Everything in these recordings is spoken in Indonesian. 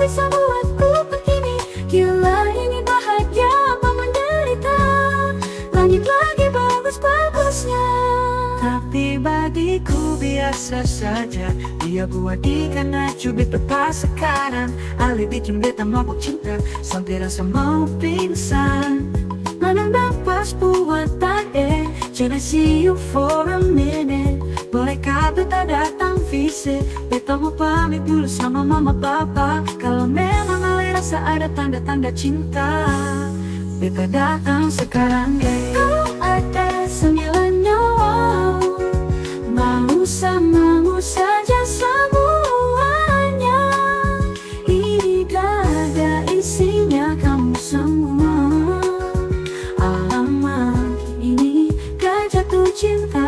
bisa buatku begini? Gila ini bahagia apa menderita? Langit lagi bagus-bagusnya, Tapi bagiku biasa saja. Dia buat ikan cubit lepas sekarang. Ali bikin beta mabuk cinta sampai rasa mau pingsan. Mana nafas buat tadi? Can I see you for a minute? Bolehkah beta datang visit? Beta mau pamit dulu sama mama papa. Kalau memang Ale rasa ada tanda-tanda cinta, beta datang sekarang deh. Kau ada 9 nyawa, mau samamu saja semuanya. Ini dada isinya kamu semua. Alamak, ini gak jatuh cinta.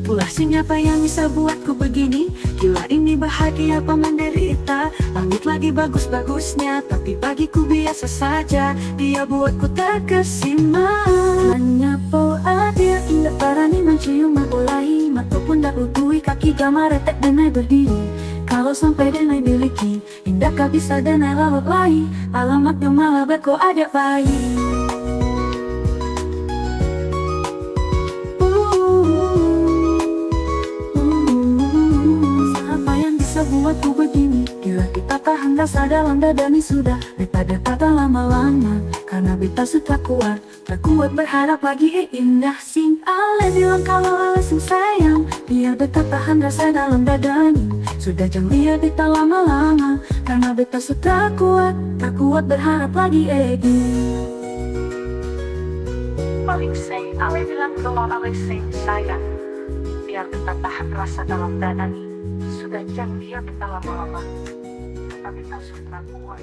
Ulah siapa yang bisa buatku begini? Gila ini bahagia apa menderita? Langit lagi bagus-bagusnya, tapi bagiku biasa saja. Dia buatku terkesima. Hanya po ada indah parani mencium mulai ataupun dah utui kaki gamar retek denai berdiri. Kalau sampai denai miliki, indah kah bisa denai lawak lai. Alamat malah beko ada bayi. Buatku begini, gila kita tahan rasa dalam dada ini sudah daripada kata lama-lama. Karena beta sudah kuat, tak kuat berharap lagi indah sing Ale bilang kalau Ale sing sayang. Biar beta tahan rasa dalam dada ini, sudah jangan lihat beta lama-lama. Karena beta sudah kuat, tak kuat berharap lagi Paling say, Ale bilang kalau Ale sing sayang. Biar beta tahan rasa dalam dada ini, sudah jangan dia kita lama-lama. Tapi kita sudah kuat.